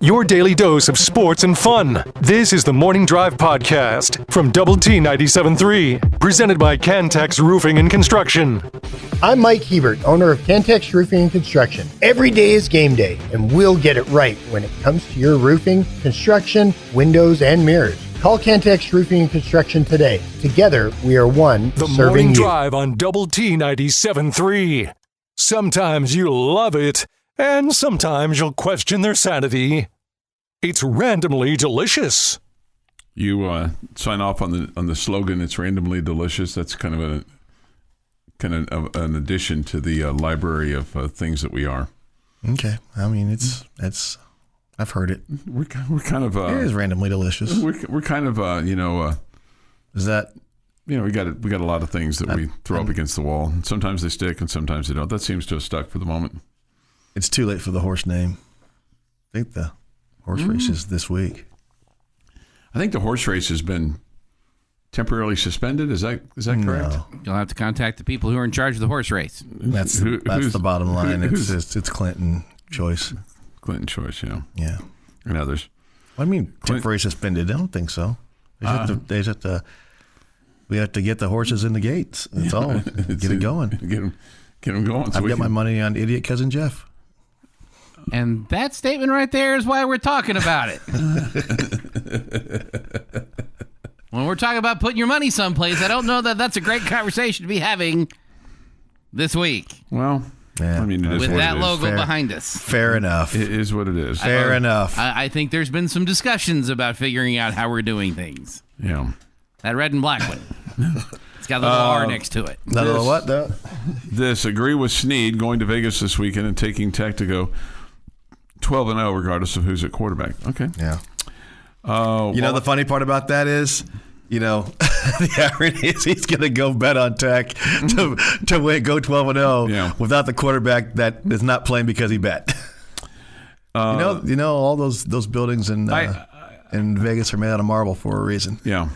Your daily dose of sports and fun. This is the Morning Drive Podcast from Double T 97.3, presented by Cantex Roofing and Construction. I'm Mike Hebert, owner of Cantex Roofing and Construction. Every day is game day, and we'll get it right when it comes to your roofing, construction, windows, and mirrors. Call Cantex Roofing and Construction today. Together, we are one The serving Morning you. Drive on Double T 97.3. Sometimes you'll love it, and sometimes you'll question their sanity. It's randomly delicious. You sign off on the slogan. It's randomly delicious. That's kind of an addition to the library of things that we are. Okay, I mean it's I've heard it. We're kind of It is randomly delicious. We're kind of Is that we got a lot of things that we throw up against the wall. Sometimes they stick and sometimes they don't. That seems to have stuck for the moment. it's too late for the horse name? I think the horse race is this week. I think the horse race has been temporarily suspended. Is that correct? No. You'll have to contact the people who are in charge of the horse race. That's the bottom line. It's Clinton choice. Clinton choice, yeah. Yeah. And others. I mean, temporary suspended. I don't think so. We have to get the horses in the gates. That's all. Get it going. Get them going. I've got my money on idiot cousin Jeff. And that statement right there is why we're talking about it. When we're talking about putting your money someplace, I don't know that that's a great conversation to be having this week. Well, Yeah. I mean, it is With what that it is. logo behind us. Fair enough. It is what it is. Fair enough. I think there's been some discussions about figuring out how we're doing things. Yeah. That red and black one. It's got a little R next to it. Another what though? This agree with Snead going to Vegas this weekend and taking Tech to go 12-0 regardless of who's at quarterback. Okay. Yeah. The funny part about that is, the irony is he's going to go bet on Tech to win, go 12-0 without the quarterback that is not playing because he bet. All those buildings in Vegas are made out of marble for a reason. Yeah.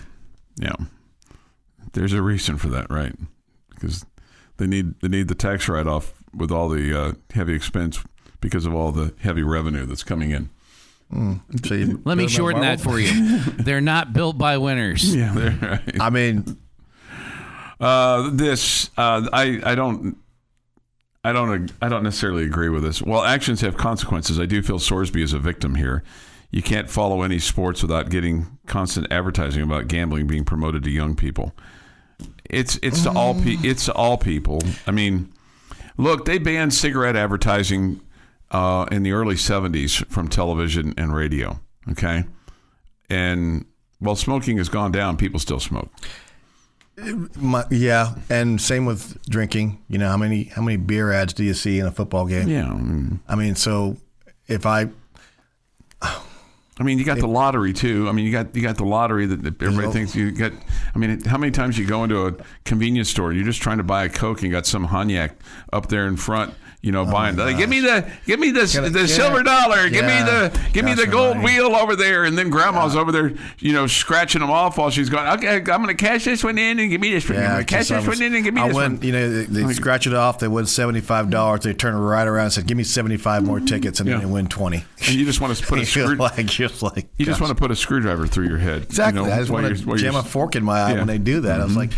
Yeah. There's a reason for that, right? Because they need the tax write-off with all the heavy expense because of all the heavy revenue that's coming in. So Let me shorten that for you. They're not built by winners. Yeah, they're right. I mean, I don't necessarily agree with this. Well, actions have consequences. I do feel Sorsby is a victim here. You can't follow any sports without getting constant advertising about gambling being promoted to young people. It's to all people. I mean, look, they banned cigarette advertising in the early 70s from television and radio. Okay, and while smoking has gone down, people still smoke. Yeah, and same with drinking. How many beer ads do you see in a football game? Yeah, I mean, so if you got the lottery too. I mean, you got the lottery that everybody thinks you get. I mean, how many times you go into a convenience store and you're just trying to buy a Coke and you got some Cognac up there in front, buying. Like, give me the silver dollar. Give me the gold wheel over there, and then Grandma's over there, scratching them off while she's going. Okay, I'm going to cash this one in and give me this one. Yeah, Cash this one in and give me this one. They scratch it off. They win $75. They turn right around and said, "Give me 75 more tickets," and then they win 20. And you just want to put a you just want to put a screwdriver through your head. Exactly. I just want to jam a fork in my eye when they do that. I was like,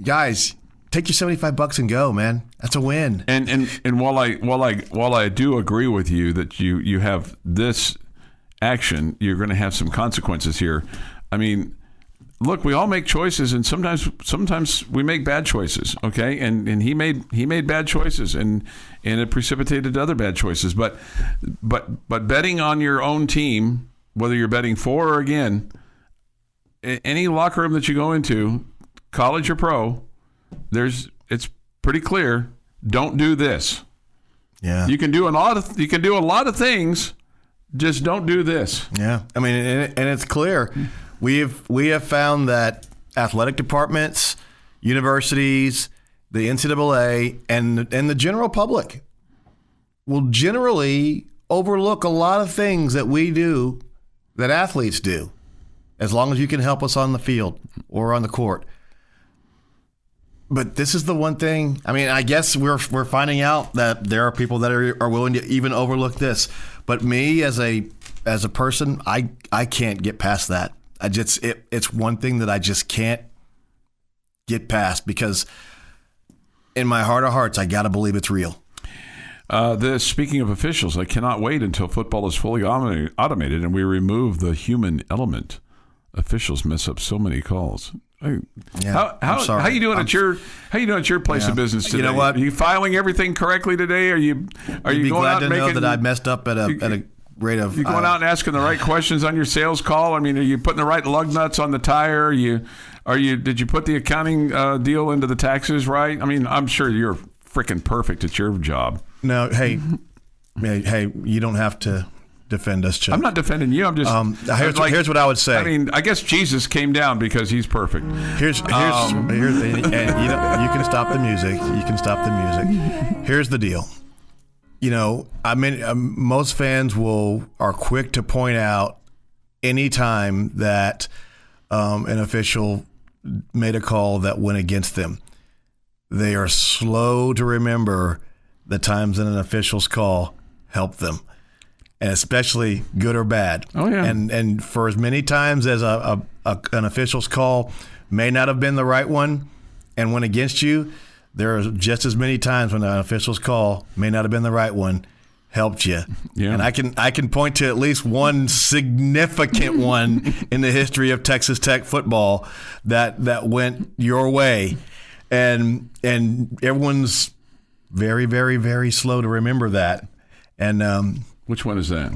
guys, take your $75 and go, man. That's a win. And while I do agree with you that you have this action, you're going to have some consequences here. I mean, look, we all make choices, and sometimes we make bad choices. Okay, and he made bad choices, and it precipitated other bad choices. But betting on your own team, whether you're betting for or against, any locker room that you go into, college or pro, it's pretty clear. Don't do this. Yeah, you can do a lot of things. Just don't do this. Yeah, I mean, and it's clear. We have found that athletic departments, universities, the NCAA, and the general public will generally overlook a lot of things that we do, that athletes do, as long as you can help us on the field or on the court. But this is the one thing. I mean, I guess we're finding out that there are people that are willing to even overlook this. But me as a person, I can't get past that. It's one thing that I just can't get past, because in my heart of hearts, I got to believe it's real. Speaking of officials, I cannot wait until football is fully automated and we remove the human element. Officials mess up so many calls. How you doing at your place of business today? You know what? Are you filing everything correctly today? Are you going out and making? Know that I messed up at a rate of. You going out and asking the right questions on your sales call? I mean, are you putting the right lug nuts on the tire? Did you put the accounting deal into the taxes right? I mean, I'm sure you're freaking perfect at your job. No, hey, you don't have to defend us, Chuck. I'm not defending you. I'm just here's what I would say. I mean, I guess Jesus came down because he's perfect. Here's and you can stop the music. You can stop the music. Here's the deal. I mean, most fans are quick to point out any time that an official made a call that went against them. They are slow to remember the times that an official's call helped them, and especially good or bad. Oh yeah. And for as many times as an official's call may not have been the right one and went against you, there are just as many times when an official's call may not have been the right one, helped you. Yeah. And I can point to at least one significant one in the history of Texas Tech football that went your way. And everyone's very, very, very slow to remember that. And which one is that?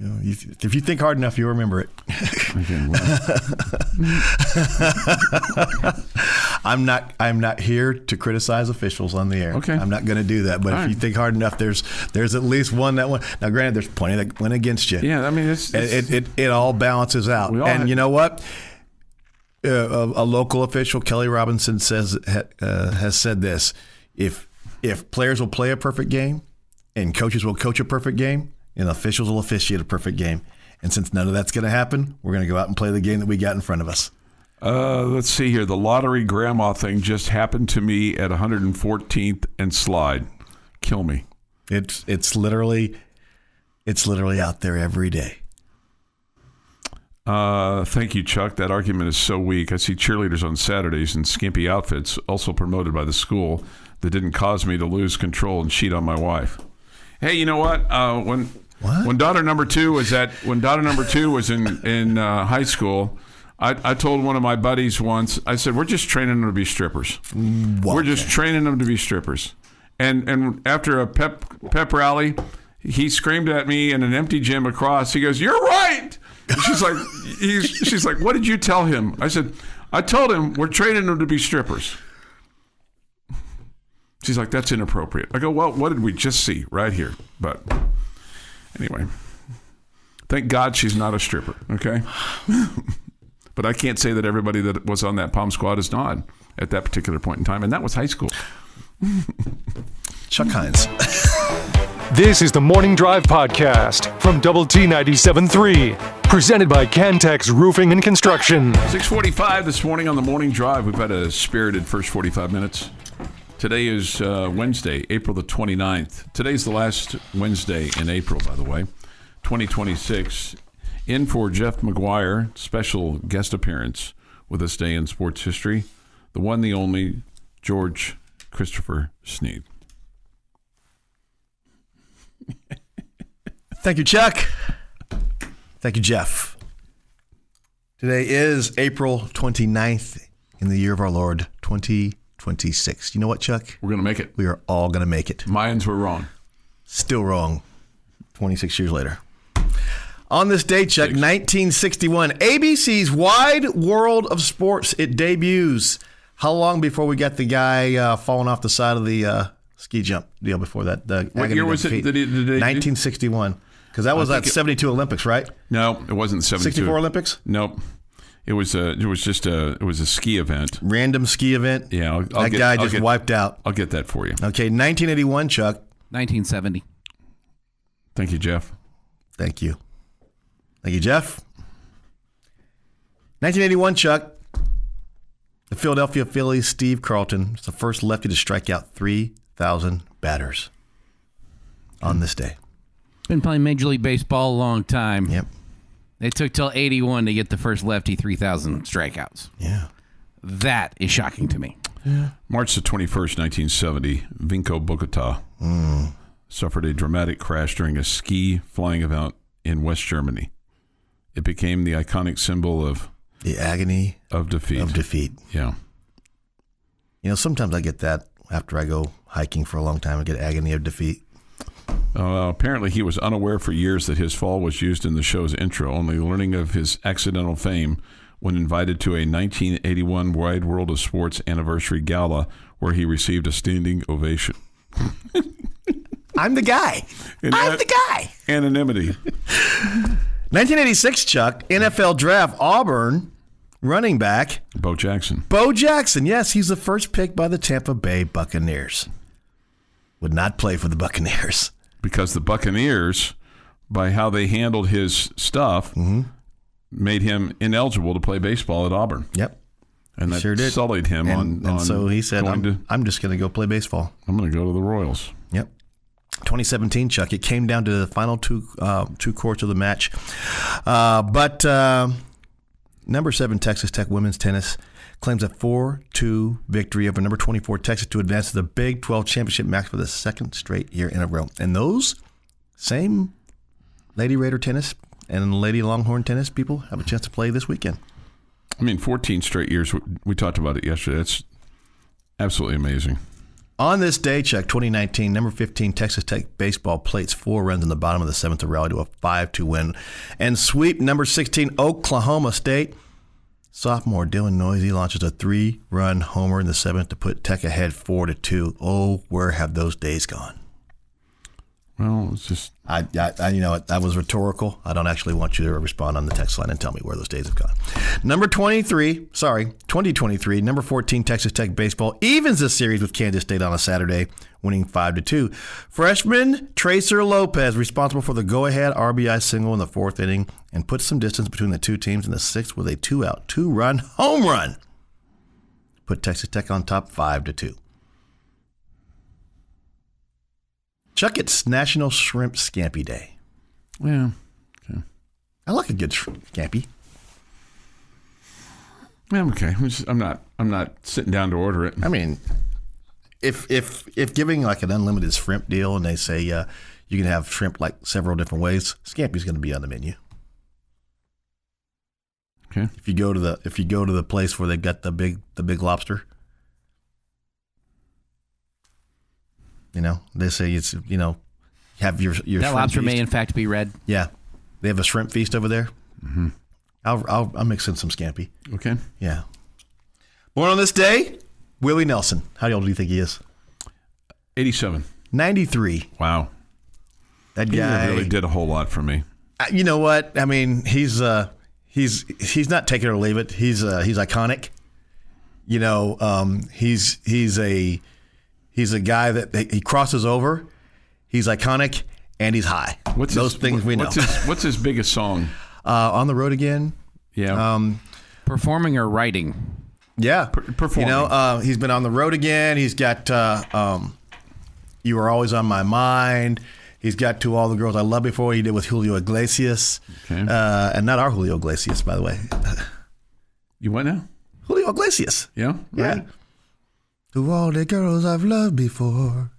If you think hard enough, you'll remember it. Okay, well. I'm not here to criticize officials on the air. Okay. I'm not going to do that. But if you think hard enough, there's at least one that went. Now, granted, there's plenty that went against you. Yeah, I mean, it all balances out. You know what? A local official, Kelly Robinson, has said this: if players will play a perfect game, and coaches will coach a perfect game, and officials will officiate a perfect game, and since none of that's going to happen, we're going to go out and play the game that we got in front of us. Let's see here. The lottery grandma thing just happened to me at 114th and Slide. Kill me. It's literally out there every day. Thank you, Chuck. That argument is so weak. I see cheerleaders on Saturdays in skimpy outfits, also promoted by the school, that didn't cause me to lose control and cheat on my wife. Hey, you know what? When daughter number two was in high school, I told one of my buddies once, I said, we're just training them to be strippers. We're just training them to be strippers. And after a pep rally, he screamed at me in an empty gym across. He goes, "You're right." And she's like, "What did you tell him?" I said, "I told him we're training them to be strippers." She's like, "That's inappropriate." I go, "Well, what did we just see right here?" But anyway, thank God she's not a stripper, okay? But I can't say that everybody that was on that Palm Squad is not at that particular point in time, and that was high school. Chuck Heinz. This is the Morning Drive Podcast from Double T 97.3, presented by Cantex Roofing and Construction. 6:45 this morning on the Morning Drive. We've had a spirited first 45 minutes. Today is Wednesday, April the 29th. Today's the last Wednesday in April, by the way, 2026. In for Jeff McGuire, special guest appearance with us today in sports history, the one, the only, George Christopher Snead. Thank you, Chuck. Thank you, Jeff. Today is April 29th in the year of our Lord, 2026. You know what, Chuck? We're going to make it. We are all going to make it. Mayans were wrong. Still wrong. 26 years later. On this day, Chuck, 1961, ABC's Wide World of Sports, it debuts. How long before we got the guy falling off the side of the ski jump deal before that? What year was it? 1961. Because that was that 72 Olympics, right? No, it wasn't 72. 64 Olympics? Nope. It was a ski event. Random ski event? Yeah. That guy just wiped out. I'll get that for you. Okay, 1981, Chuck. 1970. Thank you, Jeff. Thank you. Thank you, Jeff. 1981, Chuck. The Philadelphia Phillies' Steve Carlton is the first lefty to strike out 3,000 batters on this day. Been playing Major League Baseball a long time. Yep. They took till 81 to get the first lefty 3,000 strikeouts. Yeah. That is shocking to me. March the 21st, 1970, Vinco Bogota suffered a dramatic crash during a ski flying event in West Germany. It became the iconic symbol of the agony of defeat. Yeah. You know, sometimes I get that after I go hiking for a long time. I get agony of defeat. Apparently, he was unaware for years that his fall was used in the show's intro, only learning of his accidental fame when invited to a 1981 Wide World of Sports anniversary gala where he received a standing ovation. I'm the guy. I'm the guy. Anonymity. 1986, Chuck, NFL draft, Auburn running back Bo Jackson. Bo Jackson. Yes, he's the first pick by the Tampa Bay Buccaneers. Would not play for the Buccaneers. Because the Buccaneers, by how they handled his stuff, made him ineligible to play baseball at Auburn. Yep. And that sure did. sullied him and so he said, I'm just going to go play baseball. I'm going to go to the Royals. Yep. 2017, Chuck, it came down to the final two quarters of the match. But number 7 Texas Tech women's tennis claims a 4-2 victory over number 24 Texas to advance to the Big 12 championship match for the second straight year in a row. And those same Lady Raider tennis and Lady Longhorn tennis people have a chance to play this weekend. I mean, 14 straight years. We talked about it yesterday. That's absolutely amazing. On this day, Chuck, 2019, number 15 Texas Tech baseball plates 4 runs in the bottom of the 7th to rally to a 5-2 win and sweep number 16 Oklahoma State. Sophomore Dylan Noisy launches a 3-run homer in the 7th to put Tech ahead 4-2. Oh, where have those days gone? Well, it's just I you know, that was rhetorical. I don't actually want you to respond on the text line and tell me where those days have gone. 2023, number 14 Texas Tech baseball evens the series with Kansas State on a Saturday, winning 5-2. Freshman Tracer Lopez responsible for the go-ahead RBI single in the 4th inning and puts some distance between the two teams in the 6th with a 2-out, 2-run home run. Put Texas Tech on top 5-2. Chuck, it's National Shrimp Scampi Day. yeah. Okay. I like a good shrimp scampi. Yeah, okay. I'm not sitting down to order it. I mean, if giving like an unlimited shrimp deal and they say you can have shrimp like several different ways, scampi's going to be on the menu. Okay. If you go to the place where they've got the big lobster, you know, they say it's, you know, have your that lobster feast. may in fact be red. Yeah, they have a shrimp feast over there. Mm-hmm. I'll mix in some scampi. Okay. Yeah. Born on this day, Willie Nelson. How old do you think he is? 87. 93. Wow. That He guy really did a whole lot for me. You know what? I mean, he's not take it or leave it. He's iconic. You know, he's a guy that he crosses over. He's iconic and he's high. We know. What's his biggest song? On the Road Again. Yeah. Performing or writing? Yeah. Performing. You know, he's been on the road again. He's got You Were Always on My Mind. He's got To All the Girls I Loved Before. He did with Julio Iglesias. Okay. And not our Julio Iglesias, by the way. You what now? Julio Iglesias. Yeah? Yeah. Right. To all the girls I've loved before.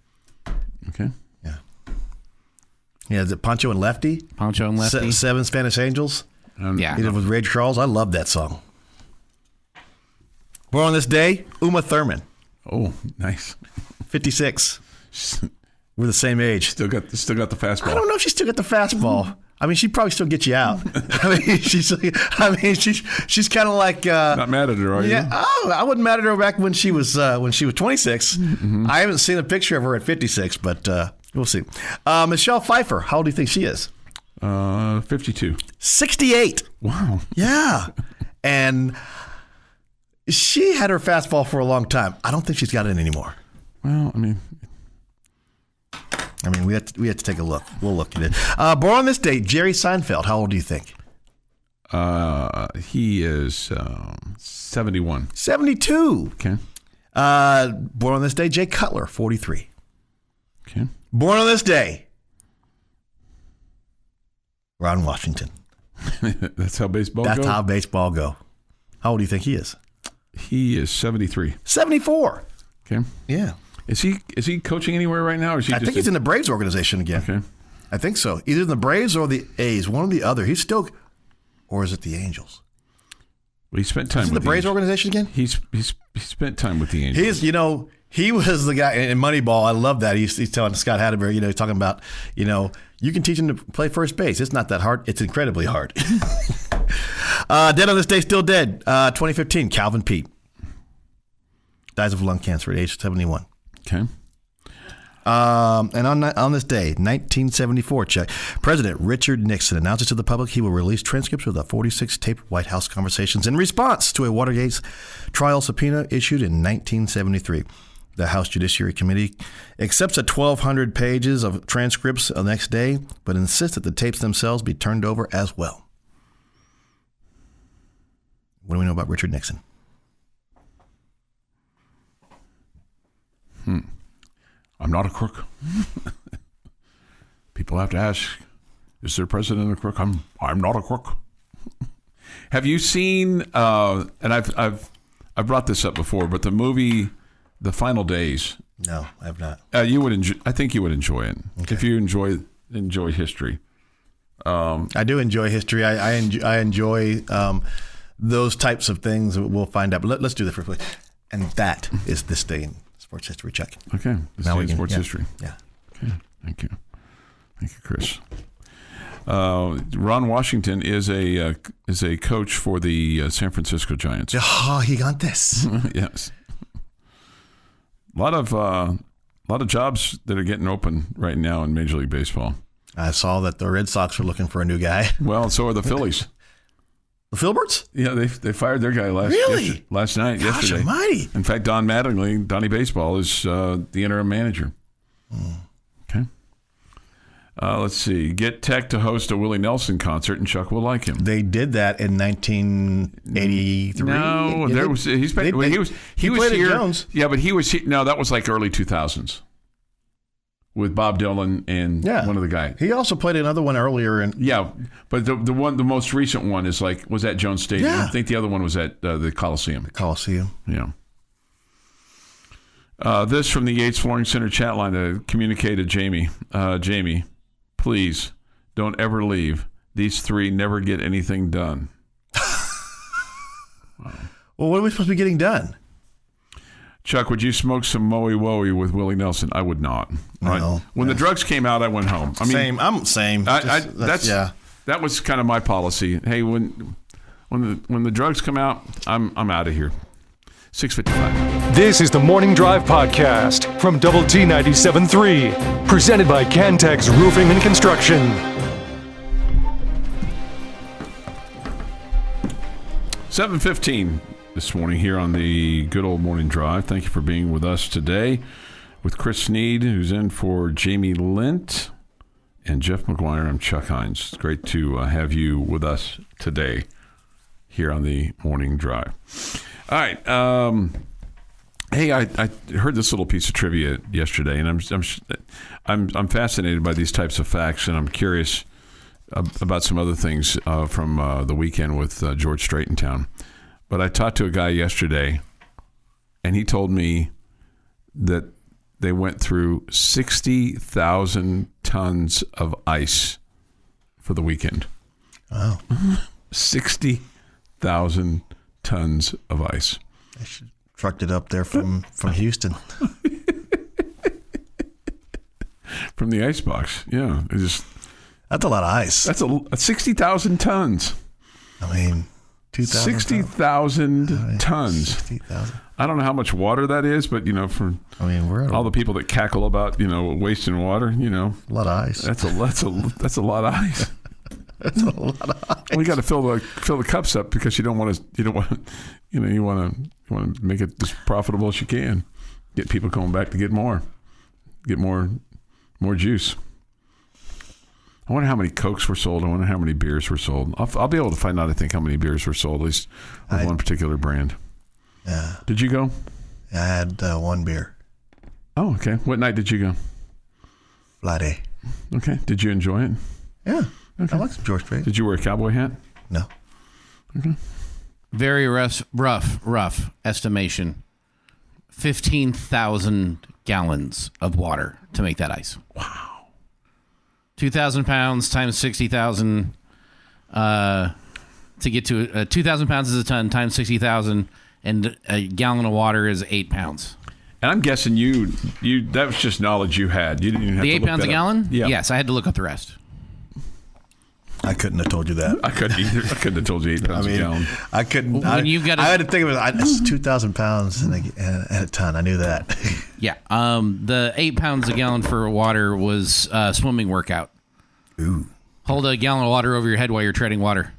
Okay. Yeah. Yeah, is it Pancho and Lefty? Pancho and Lefty. 7 Spanish Angels. Yeah. He did with Ray Charles. I love that song. Born on this day, Uma Thurman. Oh, nice. 56. We're the same age. Still got the fastball. I don't know if she still got the fastball. I mean, she'd probably still get you out. I mean, she's kind of like. Not mad at her, are you? Yeah. Oh, I wasn't mad at her back when she was 26. Mm-hmm. I haven't seen a picture of her at 56, but we'll see. Michelle Pfeiffer, how old do you think she is? 52. 68. Wow. Yeah, and she had her fastball for a long time. I don't think she's got it anymore. Well, I mean, we have to take a look. We'll look at it. Born on this date, Jerry Seinfeld. How old do you think? He is 71. 72. Okay. Born on this day, Jay Cutler, 43. Okay. Born on this day, Ron Washington. That's how baseball That's goes? how baseball go. How old do you think he is? He is 73. 74. Okay. Yeah. Is he coaching anywhere right now? Or is he I think he's in the Braves organization again. Okay. I think so. Either in the Braves or the A's, one or the other. He's still, or is it the Angels? Well, he spent time Is it with the Braves organization again? He spent time with the Angels. He was the guy in Moneyball. I love that. He's telling Scott Hatterberry, he's talking about, you can teach him to play first base. It's not that hard. It's incredibly hard. Dead on this day, still dead. 2015, Calvin Pete. Dies of lung cancer at age 71. Okay. And on this day, 1974, President Richard Nixon announces to the public he will release transcripts of the 46 taped White House conversations in response to a Watergate trial subpoena issued in 1973. The House Judiciary Committee accepts 1,200 pages of transcripts the next day, but insists that the tapes themselves be turned over as well. What do we know about Richard Nixon? I'm not a crook. People have to ask, is their president a crook? I'm not a crook. Have you seen? And I've brought this up before, but the movie, The Final Days. No, I have not. You would enjoy. I think you would enjoy it if you enjoy history. I do enjoy history. I enjoy those types of things. We'll find out. But let's do this real quick. And that is this day in sports history check. Okay. This Now day we in can- sports yeah. history. Yeah. Okay. Thank you. Thank you, Chris. Ron Washington is a coach for the San Francisco Giants. Oh, gigantes. Yes. A lot of jobs that are getting open right now in Major League Baseball. I saw that the Red Sox are looking for a new guy. Well, so are the Phillies. The Filberts? Yeah, they fired their guy last night, Gosh yesterday. almighty. In fact, Don Mattingly, Donnie Baseball, is the interim manager. Okay. Let's see. Get Tech to host a Willie Nelson concert, and Chuck will like him. They did that in 1983. No, there was he was played here. at Jones. Yeah, but he was no, that was like early 2000s with Bob Dylan and one of the guys. He also played another one earlier. Yeah, but the most recent one was at Jones Stadium. Yeah. I think the other one was at the Coliseum. Coliseum. Yeah. This from the Yates Flooring Center chat line to communicate to Jamie. Jamie, please don't ever leave. These three never get anything done. Well, what are we supposed to be getting done? Chuck, would you smoke some Moe Woe with Willie Nelson? I would not. Right? No. When the drugs came out, I went home. I mean, Same. I'm same. That was kind of my policy. Hey, when the drugs come out, I'm out of here. 6:55. This is the Morning Drive Podcast from Double T 97.3, presented by Cantex Roofing and Construction. 7:15 this morning here on the good old Morning Drive. Thank you for being with us today with Chris Snead, who's in for Jamie Lent, and Jeff McGuire. I'm Chuck Heinz. It's great to have you with us today here on the Morning Drive. All right. Hey, I heard this little piece of trivia yesterday, and I'm fascinated by these types of facts, and I'm curious about some other things from the weekend with George Strait in town. But I talked to a guy yesterday, and he told me that they went through 60,000 tons of ice for the weekend. Wow. 60,000 tons of ice. I should trucked it up there from Houston. From the ice box. Yeah. That's a lot of ice. That's 60,000 tons. I mean, 2,000 60,000 tons. 60,000. I don't know how much water that is, but for we're all the people that cackle about wasting water, a lot of ice. that's a lot of ice. That's a lot of ice. We got to fill the cups up because you want to make it as profitable as you can. Get people coming back to get more juice. I wonder how many Cokes were sold. I wonder how many beers were sold. I'll be able to find out, I think, how many beers were sold, at least with one particular brand. Yeah. Did you go? I had one beer. Oh, okay. What night did you go? Friday. Okay. Did you enjoy it? Yeah. Okay. I like some George Strait. Did you wear a cowboy hat? No. Okay. Very rough estimation. 15,000 gallons of water to make that ice. Wow. 2,000 pounds times 60,000 to get to 2,000 pounds is a ton times 60,000, and a gallon of water is 8 pounds. And I'm guessing you that was just knowledge you had. You didn't even have The to 8 look pounds that a up. gallon? Yeah. Yes, I had to look up the rest. I couldn't have told you that. I couldn't either. I couldn't have told you 8 pounds a gallon. I couldn't. When you've got I had to think of it. It's 2,000 pounds and a ton. I knew that. Yeah. The 8 pounds a gallon for water was a swimming workout. Ooh. Hold a gallon of water over your head while you're treading water.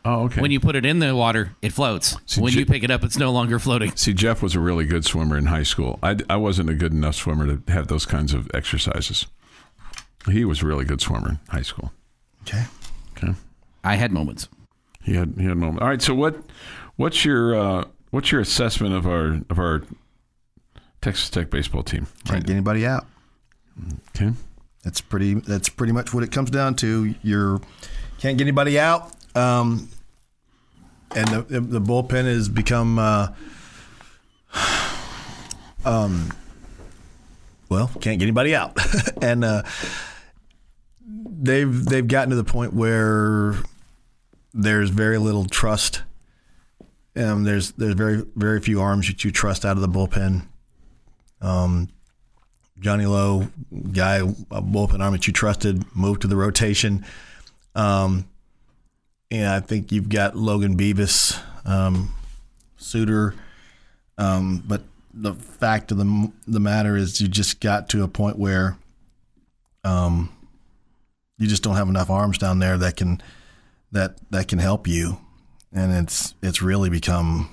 Oh, okay. When you put it in the water, it floats. See, When you pick it up, it's no longer floating. See, Jeff was a really good swimmer in high school. I wasn't a good enough swimmer to have those kinds of exercises. He was a really good swimmer in high school. Okay. Okay. I had moments. He had moments. All right. So what's your assessment of our Texas Tech baseball team? Can't get anybody out. Okay. That's pretty much what it comes down to. You can't get anybody out, and the bullpen has become can't get anybody out, and they've gotten to the point where there's very little trust. There's very very few arms that you trust out of the bullpen. Johnny Lowe, guy, a bullpen arm that you trusted, moved to the rotation. And I think you've got Logan Beavis, Suter. But the fact of the matter is you just got to a point where you just don't have enough arms down there that can help you. And it's really become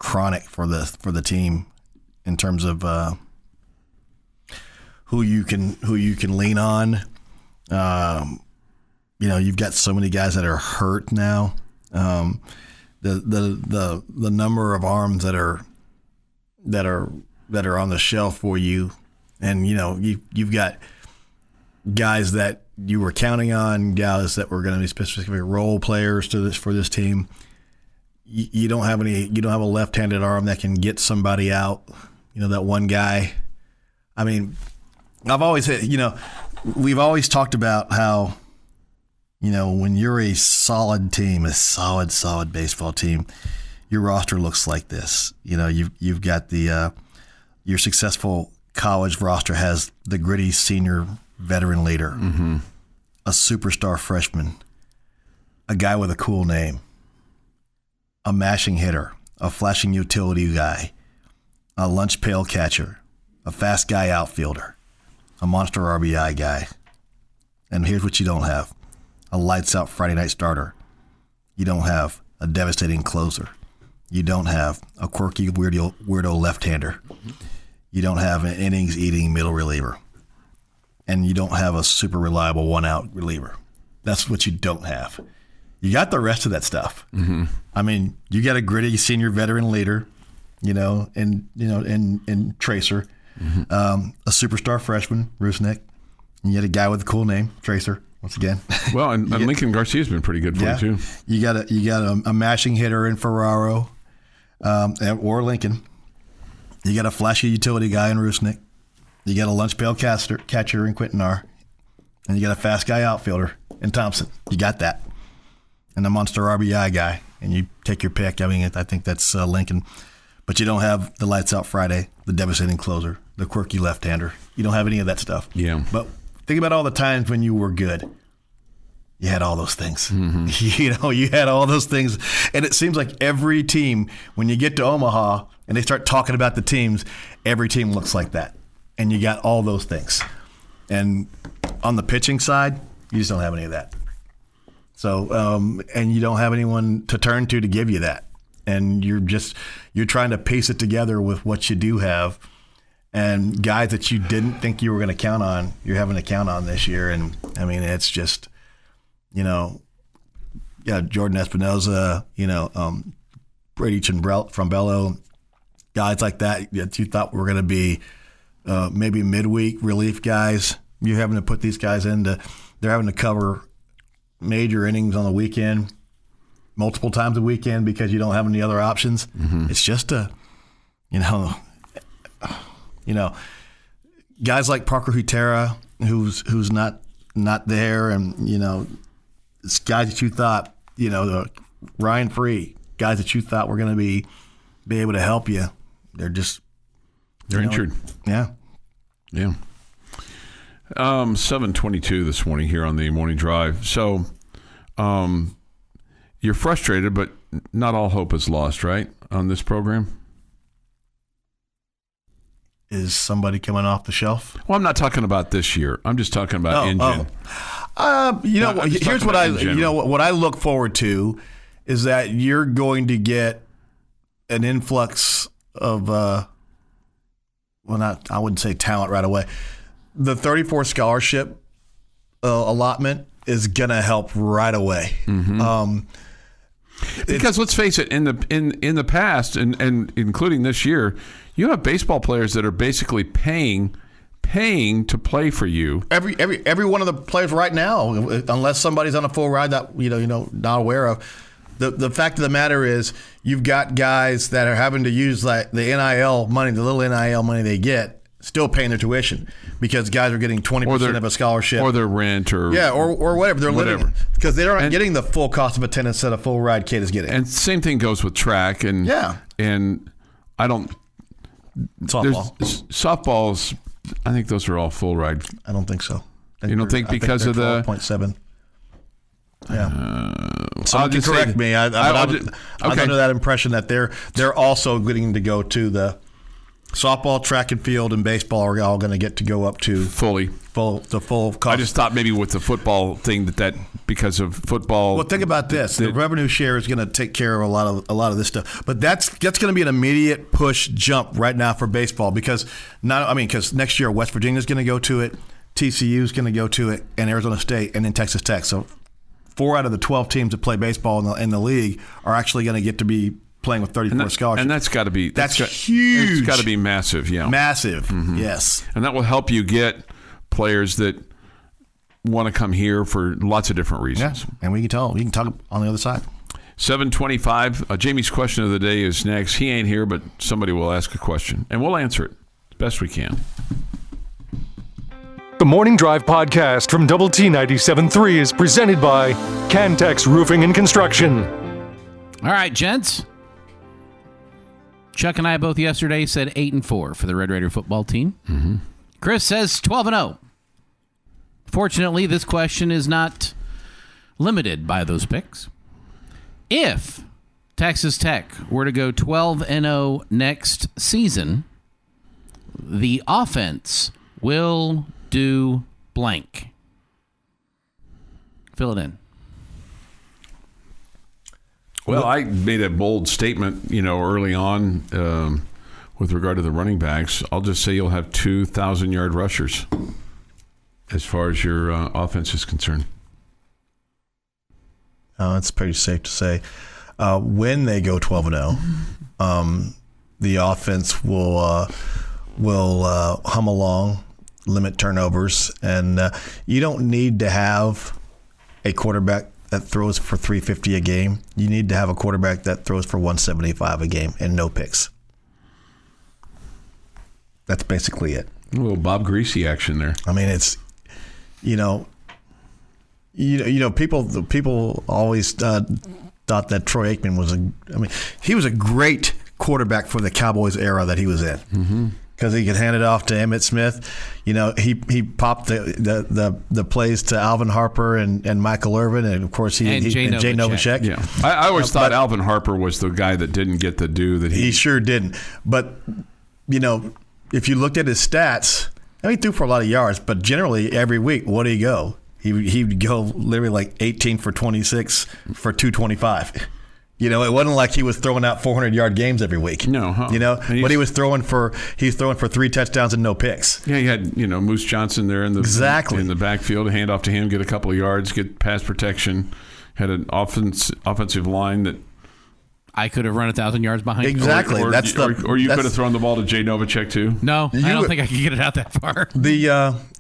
chronic for the team in terms of who you can lean on. You've got so many guys that are hurt now. The number of arms that are on the shelf for you, and you've got guys that you were counting on, guys that were going to be specific role players for this team. You don't have a left-handed arm that can get somebody out. That one guy. I mean, I've always said, we've always talked about how, when you're a solid team, a solid baseball team, your roster looks like this. You've got your successful college roster has the gritty senior veteran leader, a superstar freshman, a guy with a cool name, a mashing hitter, a flashing utility guy, a lunch pail catcher, a fast guy outfielder, a monster RBI guy. And here's what you don't have. A lights-out Friday night starter. You don't have a devastating closer. You don't have a quirky weirdo left-hander. You don't have an innings-eating middle reliever. And you don't have a super reliable one-out reliever. That's what you don't have. You got the rest of that stuff. Mm-hmm. I mean, you got a gritty senior veteran leader, and Tracer. Mm-hmm. A superstar freshman, Rusnick. And you had a guy with a cool name, Tracer, once again. Well, and Lincoln Garcia's been pretty good for you, too. You got a mashing hitter in Ferraro or Lincoln. You got a flashy utility guy in Rusnick. You got a lunch pail catcher in Quintanar. And you got a fast guy outfielder in Thompson. You got that. And a monster RBI guy. And you take your pick. I mean, I think that's Lincoln. But you don't have the lights out Friday, the devastating closer, the quirky left-hander. You don't have any of that stuff. Yeah. But think about all the times when you were good. You had all those things. Mm-hmm. You had all those things. And it seems like every team, when you get to Omaha and they start talking about the teams, every team looks like that. And you got all those things. And on the pitching side, you just don't have any of that. So, and you don't have anyone to turn to give you that. And you're trying to piece it together with what you do have. and guys that you didn't think you were going to count on, you're having to count on this year. And I mean, it's just, Jordan Espinoza, Brady from Bello, guys like that you thought were going to be maybe midweek relief guys. You're having to put these guys they're having to cover major innings on the weekend, multiple times a weekend because you don't have any other options. Mm-hmm. It's just guys like Parker Hutera, who's not there, and it's guys that you thought, Ryan Free, guys that you thought were going to be able to help you. They're injured. Yeah. 7:22 this morning here on the morning drive. So, you're frustrated, but not all hope is lost, right? On this program. Is somebody coming off the shelf? Well, I'm not talking about this year. I'm just talking about engine. Here's what what I look forward to is that you're going to get an influx of I wouldn't say talent right away. The 34 scholarship allotment is going to help right away. Mm-hmm. Because let's face it, in the past and including this year, you have baseball players that are basically paying to play for you. Every one of the players right now, unless somebody's on a full ride that not aware of. The fact of the matter is, you've got guys that are having to use like the NIL money, the little NIL money they get, still paying their tuition because guys are getting 20% of a scholarship, or their rent, or whatever they're living because they're not getting the full cost of attendance that a full ride kid is getting. And same thing goes with track and I don't softballs. I think those are all full ride. I don't think so. You don't think because of the 12.7? Yeah. Someone can correct me. I'm under that impression that they're also getting to go to the softball, track and field, and baseball are all going to get to go up to the full cost. I just thought maybe with the football thing that because of football. Well, think about this: the revenue share is going to take care of a lot of this stuff. But that's going to be an immediate push jump right now for baseball because next year West Virginia is going to go to it, TCU is going to go to it, and Arizona State, and then Texas Tech. So 4 out of the 12 teams that play baseball in the league are actually going to get to be playing with 34 scholarships. And that's got to be huge. It's got to be massive, yeah. Massive, mm-hmm. Yes. And that will help you get players that want to come here for lots of different reasons. Yeah. And we can talk on the other side. 7:25. Jamie's question of the day is next. He ain't here, but somebody will ask a question, and we'll answer it as best we can. The Morning Drive podcast from Double T 97.3 is presented by Cantex Roofing and Construction. All right, gents. Chuck and I both yesterday said 8-4 for the Red Raider football team. Mm-hmm. Chris says 12-0. Fortunately, this question is not limited by those picks. If Texas Tech were to go 12-0 next season, the offense will do blank. Fill it in. Well, I made a bold statement, early on with regard to the running backs. I'll just say you'll have 2,000-yard rushers as far as your offense is concerned. It's pretty safe to say. When they go 12-0, the offense will hum along, limit turnovers, and you don't need to have a quarterback that throws for 350 a game. You need to have a quarterback that throws for 175 a game and no picks. That's basically it. A little Bob Greasy action there. I mean, it's people always thought that Troy Aikman he was a great quarterback for the Cowboys era that he was in. Mm-hmm. Because he could hand it off to Emmitt Smith. He popped the plays to Alvin Harper and Michael Irvin, and of course Jay Novacek. Yeah, I always thought Alvin Harper was the guy that didn't get the due that he sure didn't. But if you looked at his stats, he threw for a lot of yards, but generally every week, what did he go? He'd go literally like 18 for 26 for 225. It wasn't like he was throwing out 400-yard games every week. No, but he was throwing for 3 touchdowns and no picks. Yeah, he had Moose Johnson there in the backfield, hand off to him, get a couple of yards, get pass protection. Had an offensive line that I could have run 1,000 yards behind. Exactly. Or you could have thrown the ball to Jay Novacek too. No, I don't think I could get it out that far.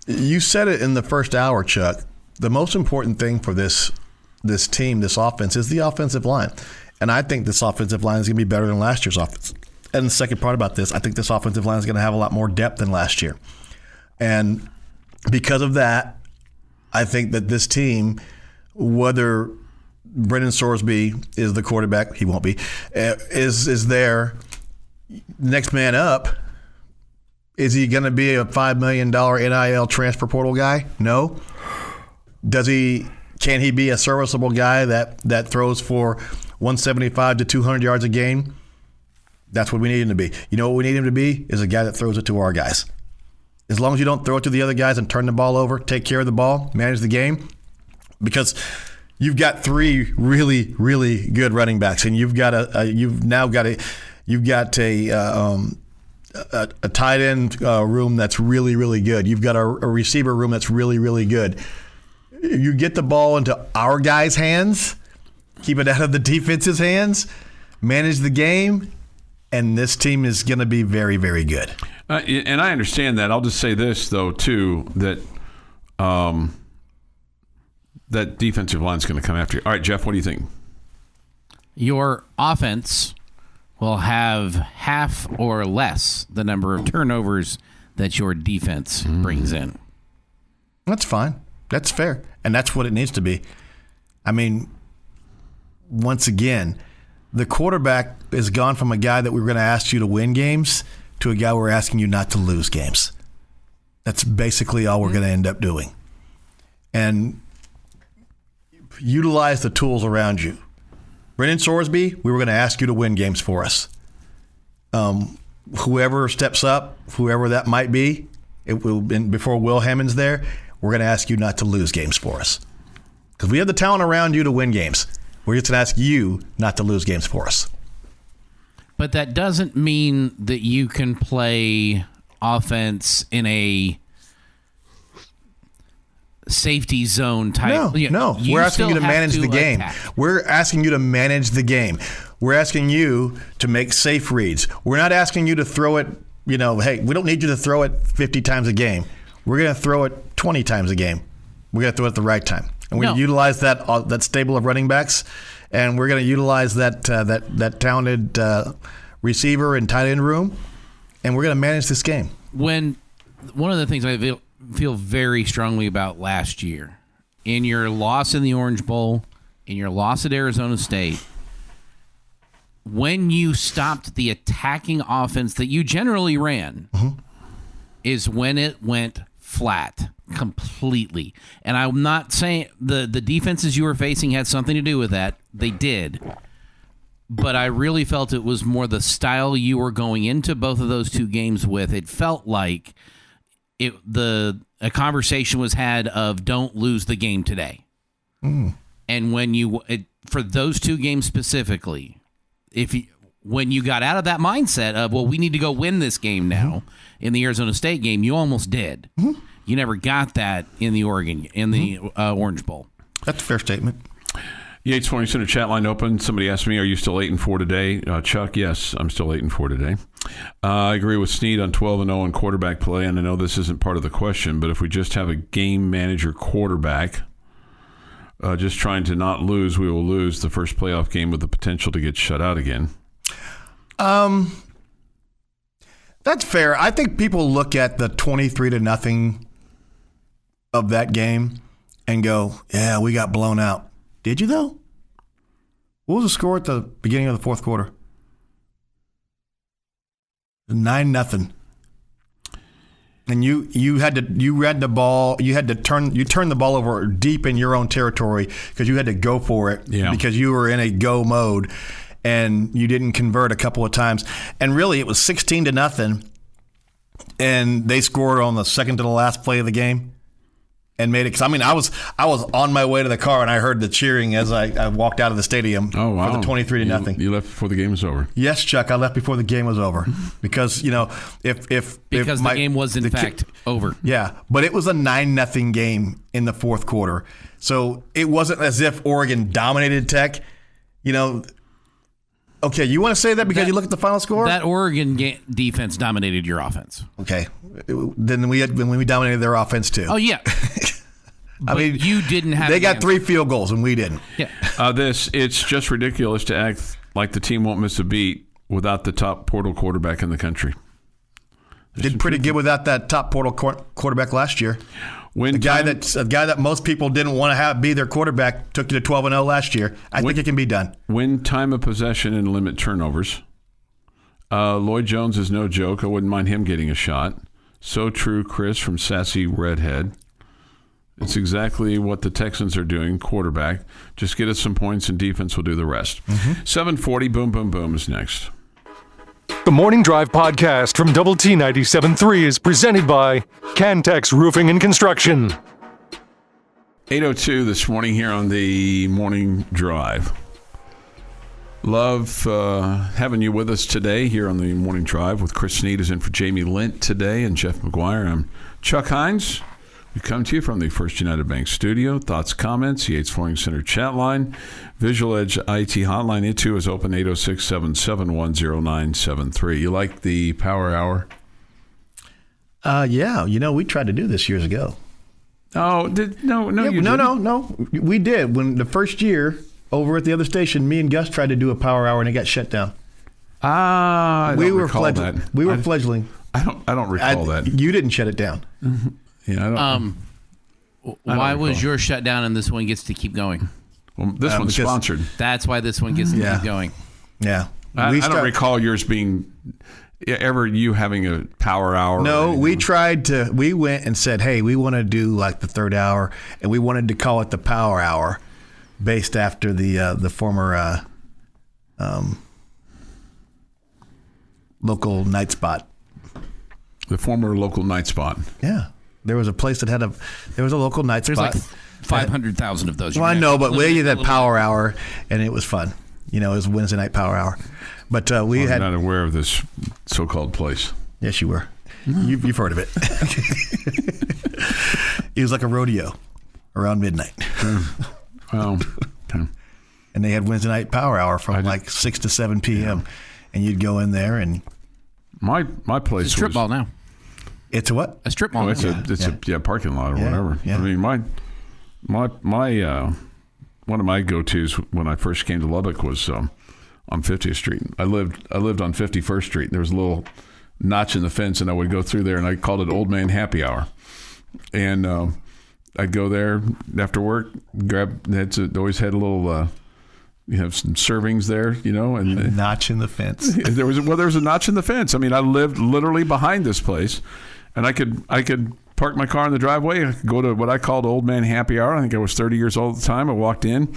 You said it in the first hour, Chuck. The most important thing for this team, this offense, is the offensive line. And I think this offensive line is going to be better than last year's offense. And the second part about this, I think this offensive line is going to have a lot more depth than last year. And because of that, I think that this team, whether Brendan Sorsby is the quarterback, he won't be, is there, next man up, is he going to be a $5 million NIL transfer portal guy? No. Can he be a serviceable guy that throws for 175 to 200 yards a game? That's what we need him to be. You know what we need him to be? Is a guy that throws it to our guys. As long as you don't throw it to the other guys and turn the ball over, take care of the ball, manage the game, because you've got 3 really, really good running backs, and you've got a tight end room that's really, really good. You've got a receiver room that's really, really good. You get the ball into our guys' hands, keep it out of the defense's hands, manage the game, and this team is going to be very, very good. And I understand that. I'll just say this, though, too, that that defensive line is going to come after you. All right, Jeff, what do you think? Your offense will have half or less the number of turnovers that your defense brings in. That's fine. That's fair. And that's what it needs to be. I mean, once again, the quarterback has gone from a guy that we were going to ask you to win games to a guy we're asking you not to lose games. That's basically all we're going to end up doing. And utilize the tools around you. Brendan Sorsby, we were going to ask you to win games for us. Whoever steps up, whoever that might be, it will before Will Hammond's there, we're going to ask you not to lose games for us. Because we have the talent around you to win games. We're just going to ask you not to lose games for us. But that doesn't mean that you can play offense in a safety zone type. No. We're asking you to manage the game. We're asking you to manage the game. We're asking you to make safe reads. We're not asking you to throw it, hey, we don't need you to throw it 50 times a game. We're going to throw it 20 times a game. We're going to throw it at the right time. And we're going to utilize that stable of running backs, and we're going to utilize that talented receiver and tight end room, and we're going to manage this game. One of the things I feel very strongly about last year, in your loss in the Orange Bowl, in your loss at Arizona State, when you stopped the attacking offense that you generally ran, is when it went flat completely. And I'm not saying the defenses you were facing had something to do with that. They did. But I really felt it was more the style you were going into both of those 2 games with. It felt like a conversation was had of don't lose the game today. And when for those 2 games specifically, when you got out of that mindset of, well, we need to go win this game now in the Arizona State game, you almost did. You never got that in the Orange Bowl. That's a fair statement. Yates 20 Center chat line open. Somebody asked me, are you still 8-4 today? Chuck, yes, I'm still 8-4 today. I agree with Snead on 12-0 in quarterback play, and I know this isn't part of the question, but if we just have a game manager quarterback just trying to not lose, we will lose the first playoff game with the potential to get shut out again. That's fair. I think people look at the 23-0 of that game and go, yeah, we got blown out. Did you, though? What was the score at the beginning of the fourth quarter? 9-0. And you read the ball. You turned the ball over deep in your own territory because you had to go for it because you were in a go mode, and you didn't convert a couple of times. And really, it was 16-0, and they scored on the second to the last play of the game. and made it. Because I was on my way to the car and I heard the cheering as I walked out of the stadium Oh, wow. for the 23-0. You left before the game was over. Yes, Chuck, I left before the game was over because if the game was in fact over. Yeah, but it was a 9-0 game in the fourth quarter, so it wasn't as if Oregon dominated Tech. Okay, you want to say that because you look at the final score? That Oregon defense dominated your offense. Okay, then when we dominated their offense too. Oh yeah. I mean, you didn't have. They got 3 field goals and we didn't. Yeah. It's just ridiculous to act like the team won't miss a beat without the top portal quarterback in the country. Did pretty good without that top portal quarterback last year. A guy that most people didn't want to be their quarterback took you to 12-0 last year. I think it can be done. Win time of possession and limit turnovers. Lloyd Jones is no joke. I wouldn't mind him getting a shot. So true, Chris from Sassy Redhead. It's exactly what the Texans are doing, quarterback. Just get us some points and defense will do the rest. 740, Boom, Boom, Boom is next. The Morning Drive podcast from Double T 97.3 is presented by Cantex Roofing and Construction. 8:02 this morning here on the Morning Drive. Love having you with us today here on the Morning Drive with Chris Snead is in for Jamie Lent today and Jeff McGuire. I'm Chuck Heinz. We come to you from the First United Bank studio. Thoughts, comments, Yates Flooring Center chat line. Visual Edge IT hotline. It too is open 806-771-0973. You like the Power Hour? Yeah. We tried to do this years ago. Oh, you didn't. No. We did. When the first year over at the other station, me and Gus tried to do a Power Hour and it got shut down. We were fledgling. We were fledgling. I don't recall that. You didn't shut it down. Yeah, I don't. Why was yours shut down and this one gets to keep going? Well, this one's sponsored. That's why this one gets to keep going. Yeah. I don't recall yours being you having a Power Hour. No, we went and said, hey, we want to do like the third hour, and we wanted to call it the Power Hour based after the former local night spot. The former local night spot. Yeah. There was a place that had a local night spot. There's like 500,000 of those. Well, I know, but we had that Power Hour, and it was fun. It was Wednesday night Power Hour. But I'm not aware of this so-called place. Yes, you were. You've heard of it. It was like a rodeo around midnight. Well, and they had Wednesday night Power Hour from like 6 to 7 p.m. And you'd go in there and my place it's a strip mall now. It's a what? A strip mall. It's a parking lot or whatever. Yeah. I mean, my one of my go-tos when I first came to Lubbock was on 50th Street. I lived on 51st Street. There was a little notch in the fence, and I would go through there, and I called it Old Man Happy Hour. And I'd go there after work, always had a little. You have some servings there, and notch in the fence. There was a notch in the fence. I mean, I lived literally behind this place, and I could park my car in the driveway. I could go to what I called Old Man Happy Hour. I think I was 30 years old at the time. I walked in,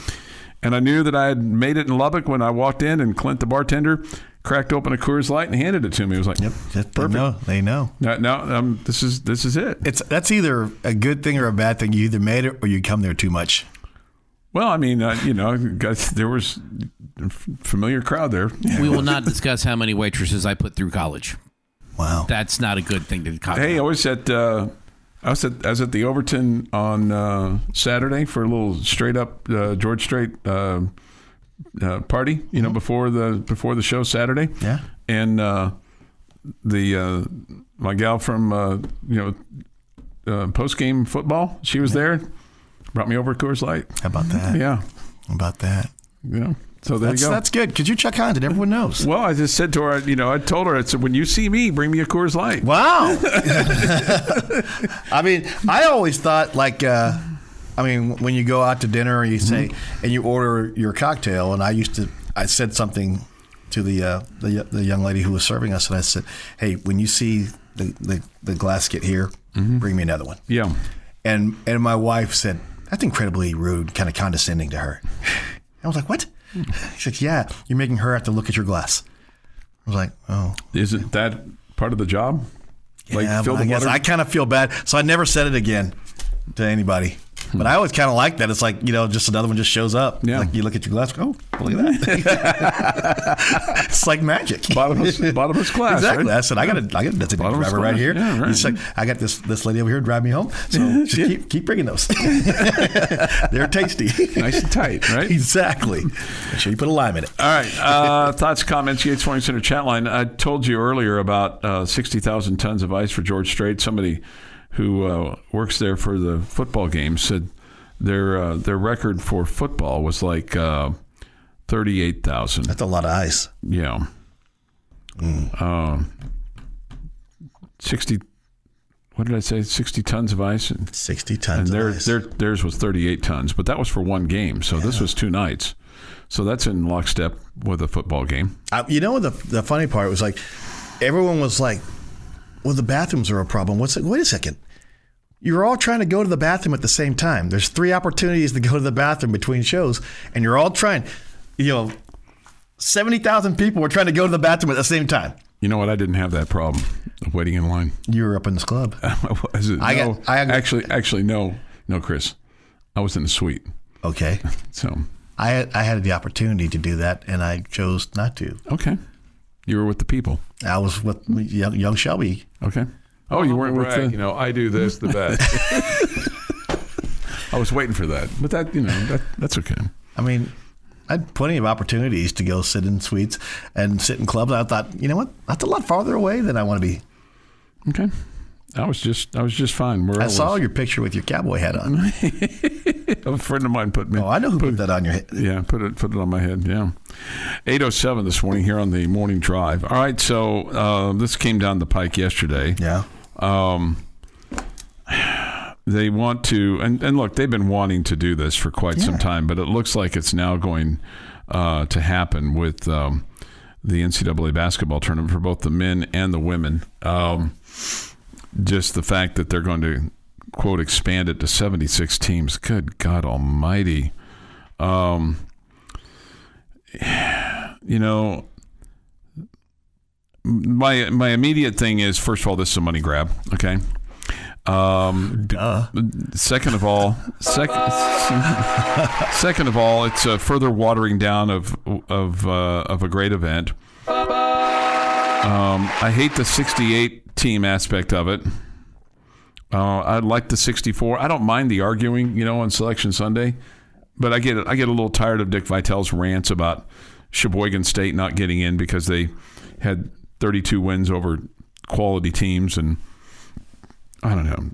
and I knew that I had made it in Lubbock when I walked in, and Clint, the bartender, cracked open a Coors Light and handed it to me. It was like, yep, perfect. They know. Now, this is it. That's either a good thing or a bad thing. You either made it or you come there too much. Well, I mean, there was a familiar crowd there. We will not discuss how many waitresses I put through college. Wow, that's not a good thing to talk Hey, about. I was at the Overton on Saturday for a little straight up George Strait party. Before the show Saturday. Yeah, and my gal from post game football, she was there. Brought me over a Coors Light. How about that? Yeah. How about that? So there you go. That's good because you Chuck Heinz and everyone knows. Well, I just said to her, I told her, I said, when you see me, bring me a Coors Light. Wow. I mean, I always thought when you go out to dinner and you say, and you order your cocktail, and I said something to the young lady who was serving us, and I said, hey, when you see the glass get here, bring me another one. Yeah. And my wife said, that's incredibly rude, kind of condescending to her. I was like, what? She said, yeah, you're making her have to look at your glass. I was like, oh. Isn't that part of the job? Yeah, I guess I kind of feel bad. So I never said it again. to anybody. But I always kind of like that. It's like, just another one just shows up. Yeah. Like you look at your glass, oh, look at that. It's like magic. Bottomless class. Exactly. Right? I said, I got a designated driver right here. Yeah, right. He's like, I got this lady over here to drive me home. So just keep bringing those. They're tasty. Nice and tight, right? Exactly. Make sure you put a lime in it. All right. Thoughts, comments, Yates Flooring Center chat line. I told you earlier about 60,000 tons of ice for George Strait. Somebody who works there for the football games said their record for football was like 38,000. That's a lot of ice. Yeah. 60. What did I say? 60 tons of ice. 60 tons and of ice. Theirs was 38 tons, but that was for one game. So this was 2 nights. So that's in lockstep with a football game. The funny part was like, everyone was like, well, the bathrooms are a problem. Wait a second. You're all trying to go to the bathroom at the same time. There's 3 opportunities to go to the bathroom between shows, and you're all trying. 70,000 people were trying to go to the bathroom at the same time. You know what? I didn't have that problem of waiting in line. You were up in this club. Was it? Actually, no, Chris. I was in the suite. Okay. So I had the opportunity to do that, and I chose not to. Okay. You were with the people. I was with young Shelby. Okay. Oh, you weren't with the... I do this the best. I was waiting for that. But that's okay. I mean, I had plenty of opportunities to go sit in suites and sit in clubs. I thought, you know what? That's a lot farther away than I want to be. Okay. I was just fine. I saw your picture with your cowboy hat on. A friend of mine put me. Oh, I know who put that on your head. Yeah, put it on my head. Yeah, 8:07 this morning here on the morning drive. All right, so this came down the pike yesterday. Yeah. They want to, and look, they've been wanting to do this for quite some time, but it looks like it's now going to happen with the NCAA basketball tournament for both the men and the women. Just the fact that they're going to, quote, expand it to 76 teams. Good God almighty. My immediate thing is, first of all, this is a money grab, okay? Second of all, it's a further watering down of a great event. I hate the 68 team aspect of it. I like the 64. I don't mind the arguing, on Selection Sunday, but I get a little tired of Dick Vitale's rants about Sheboygan State not getting in because they had 32 wins over quality teams, and I don't know.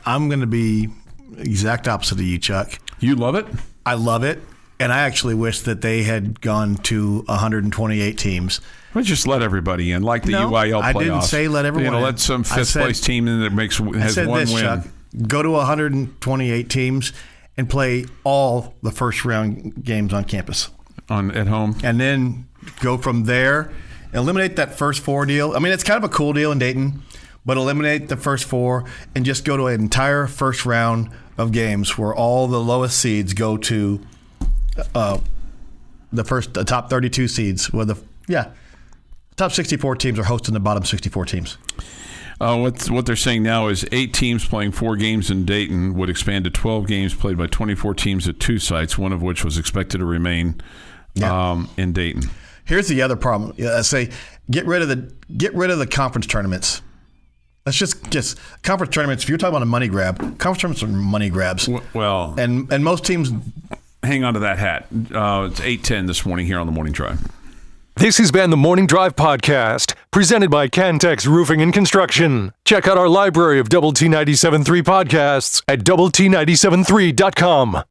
I'm going to be exact opposite of you, Chuck. You love it? I love it, and I actually wish that they had gone to 128 teams. Well, just let everybody in, like the UIL playoffs. I didn't say let everyone in. Let some fifth-place team in that has one win. Chuck, go to 128 teams and play all the first-round games on campus. At home? And then go from there. Eliminate that first 4 deal. I mean, it's kind of a cool deal in Dayton, but eliminate the first 4 and just go to an entire first round of games where all the lowest seeds go to the top 32 seeds. Top 64 teams are hosting the bottom 64 teams. What they're saying now is 8 teams playing 4 games in Dayton would expand to 12 games played by 24 teams at 2 sites, one of which was expected to remain in Dayton. Here's the other problem. I say get rid of the conference tournaments. Let's just conference tournaments. If you're talking about a money grab, conference tournaments are money grabs. Well, and most teams hang on to that hat. It's 8:10 this morning here on the Morning Drive. This has been the Morning Drive Podcast, presented by Cantex Roofing and Construction. Check out our library of Double T 97.3 podcasts at doublet97.3.com.